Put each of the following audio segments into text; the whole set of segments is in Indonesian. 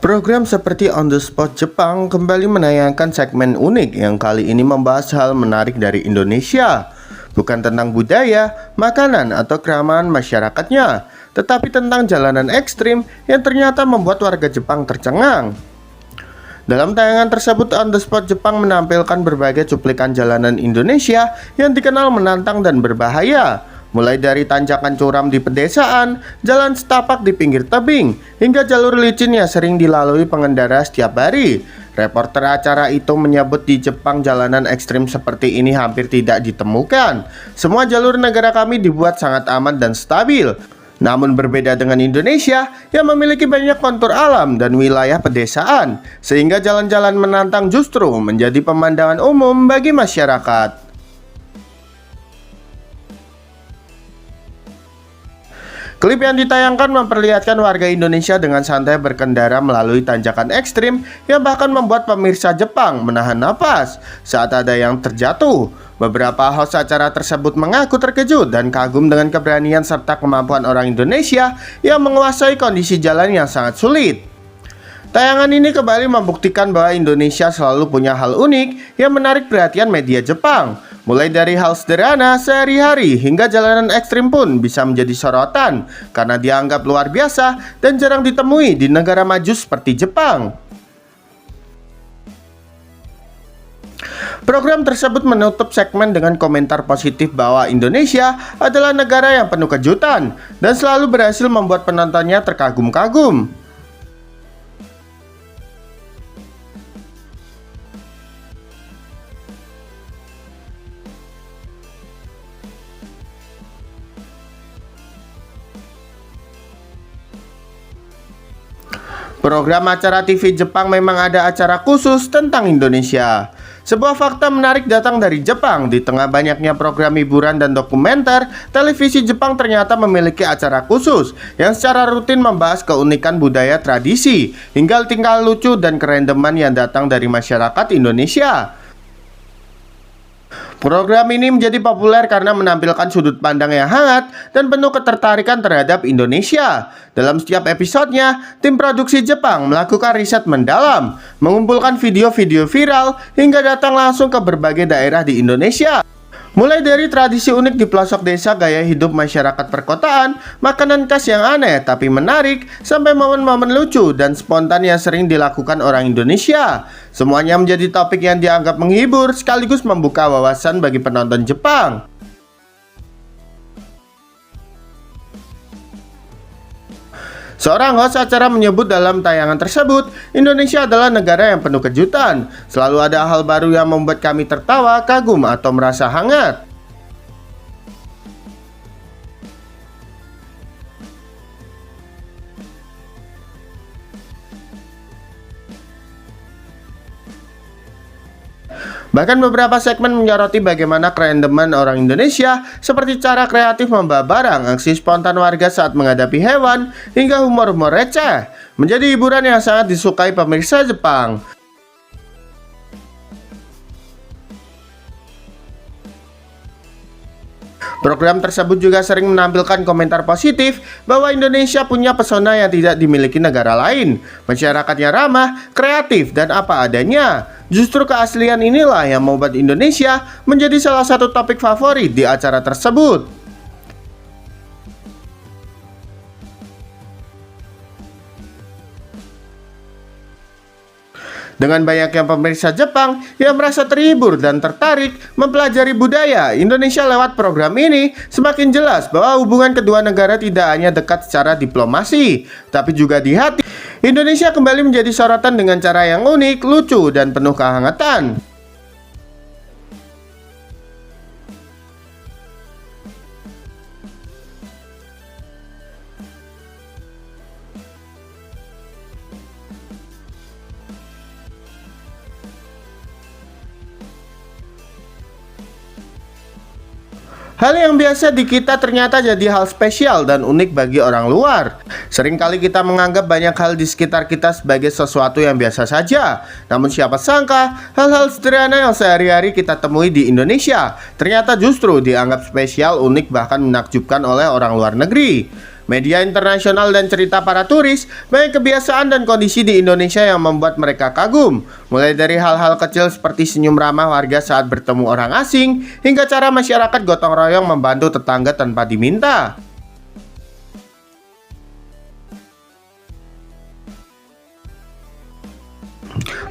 Program seperti On The Spot Jepang kembali menayangkan segmen unik yang kali ini membahas hal menarik dari Indonesia. Bukan tentang budaya, makanan, atau keramahan masyarakatnya, tetapi tentang jalanan ekstrim yang ternyata membuat warga Jepang tercengang. Dalam tayangan tersebut, On The Spot Jepang menampilkan berbagai cuplikan jalanan Indonesia yang dikenal menantang dan berbahaya. Mulai dari tanjakan curam di pedesaan, jalan setapak di pinggir tebing, hingga jalur licin yang sering dilalui pengendara setiap hari. Reporter acara itu menyebut di Jepang jalanan ekstrim seperti ini hampir tidak ditemukan. Semua jalur negara kami dibuat sangat aman dan stabil. Namun berbeda dengan Indonesia yang memiliki banyak kontur alam dan wilayah pedesaan, sehingga jalan-jalan menantang justru menjadi pemandangan umum bagi masyarakat. Klip yang ditayangkan memperlihatkan warga Indonesia dengan santai berkendara melalui tanjakan ekstrim yang bahkan membuat pemirsa Jepang menahan napas saat ada yang terjatuh. Beberapa host acara tersebut mengaku terkejut dan kagum dengan keberanian serta kemampuan orang Indonesia yang menguasai kondisi jalan yang sangat sulit. Tayangan ini kembali membuktikan bahwa Indonesia selalu punya hal unik yang menarik perhatian media Jepang. Mulai dari hal sederhana sehari-hari hingga jalanan ekstrim pun bisa menjadi sorotan karena dianggap luar biasa dan jarang ditemui di negara maju seperti Jepang. Program tersebut menutup segmen dengan komentar positif bahwa Indonesia adalah negara yang penuh kejutan dan selalu berhasil membuat penontonnya terkagum-kagum. Program acara TV Jepang memang ada acara khusus tentang Indonesia. Sebuah fakta menarik datang dari Jepang. Di tengah banyaknya program hiburan dan dokumenter, televisi Jepang ternyata memiliki acara khusus yang secara rutin membahas keunikan budaya, tradisi, hingga tingkah lucu dan kerendeman yang datang dari masyarakat Indonesia. Program ini menjadi populer karena menampilkan sudut pandang yang hangat dan penuh ketertarikan terhadap Indonesia. Dalam setiap episodenya, tim produksi Jepang melakukan riset mendalam, mengumpulkan video-video viral, hingga datang langsung ke berbagai daerah di Indonesia. Mulai dari tradisi unik di pelosok desa, gaya hidup masyarakat perkotaan, makanan khas yang aneh tapi menarik, sampai momen-momen lucu dan spontan yang sering dilakukan orang Indonesia. Semuanya menjadi topik yang dianggap menghibur sekaligus membuka wawasan bagi penonton Jepang. Seorang host acara menyebut dalam tayangan tersebut, Indonesia adalah negara yang penuh kejutan. Selalu ada hal baru yang membuat kami tertawa, kagum, atau merasa hangat. Bahkan beberapa segmen menyoroti bagaimana kerendeman orang Indonesia, seperti cara kreatif membawa barang, aksi spontan warga saat menghadapi hewan, hingga humor-humor receh, menjadi hiburan yang sangat disukai pemirsa Jepang. Program tersebut juga sering menampilkan komentar positif bahwa Indonesia punya pesona yang tidak dimiliki negara lain. Masyarakatnya ramah, kreatif, dan apa adanya. Justru keaslian inilah yang membuat Indonesia menjadi salah satu topik favorit di acara tersebut. Dengan banyaknya pemirsa Jepang yang merasa terhibur dan tertarik mempelajari budaya Indonesia lewat program ini, semakin jelas bahwa hubungan kedua negara tidak hanya dekat secara diplomasi, tapi juga di hati. Indonesia kembali menjadi sorotan dengan cara yang unik, lucu, dan penuh kehangatan. Hal yang biasa di kita ternyata jadi hal spesial dan unik bagi orang luar. Seringkali kita menganggap banyak hal di sekitar kita sebagai sesuatu yang biasa saja. Namun siapa sangka, hal-hal sederhana yang sehari-hari kita temui di Indonesia ternyata justru dianggap spesial, unik, bahkan menakjubkan oleh orang luar negeri. Media internasional dan cerita para turis, banyak kebiasaan dan kondisi di Indonesia yang membuat mereka kagum. Mulai dari hal-hal kecil seperti senyum ramah warga saat bertemu orang asing, hingga cara masyarakat gotong royong membantu tetangga tanpa diminta.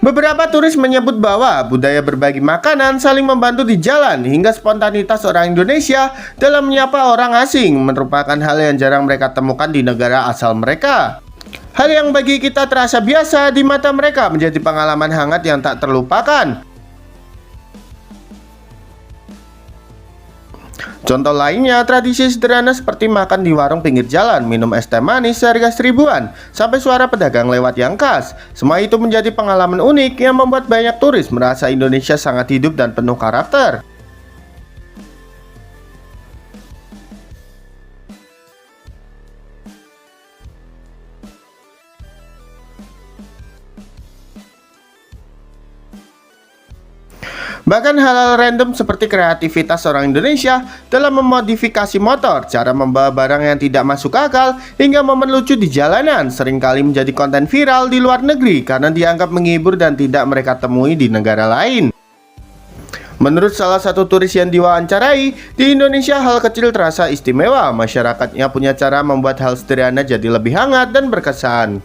Beberapa turis menyebut bahwa budaya berbagi makanan, saling membantu di jalan, hingga spontanitas orang Indonesia dalam menyapa orang asing merupakan hal yang jarang mereka temukan di negara asal mereka. Hal yang bagi kita terasa biasa, di mata mereka menjadi pengalaman hangat yang tak terlupakan. Contoh lainnya, tradisi sederhana seperti makan di warung pinggir jalan, minum es teh manis seharga seribuan, sampai suara pedagang lewat yang khas. Semua itu menjadi pengalaman unik yang membuat banyak turis merasa Indonesia sangat hidup dan penuh karakter. Bahkan hal-hal random seperti kreativitas orang Indonesia dalam memodifikasi motor, cara membawa barang yang tidak masuk akal, hingga momen lucu di jalanan seringkali menjadi konten viral di luar negeri karena dianggap menghibur dan tidak mereka temui di negara lain. Menurut salah satu turis yang diwawancarai, di Indonesia hal kecil terasa istimewa. Masyarakatnya punya cara membuat hal sederhana jadi lebih hangat dan berkesan.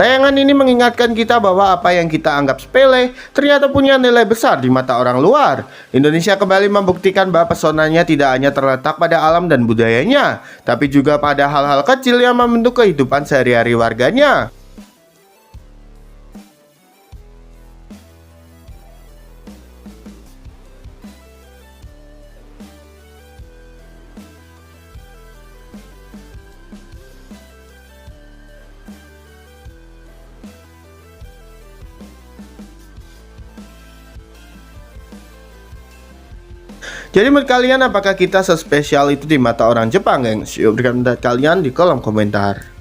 Tayangan ini mengingatkan kita bahwa apa yang kita anggap sepele ternyata punya nilai besar di mata orang luar. Indonesia kembali membuktikan bahwa pesonanya tidak hanya terletak pada alam dan budayanya, tapi juga pada hal-hal kecil yang membentuk kehidupan sehari-hari warganya. Jadi menurut kalian apakah kita sespesial itu di mata orang Jepang, gengs? Yuk berikan pendapat kalian di kolom komentar.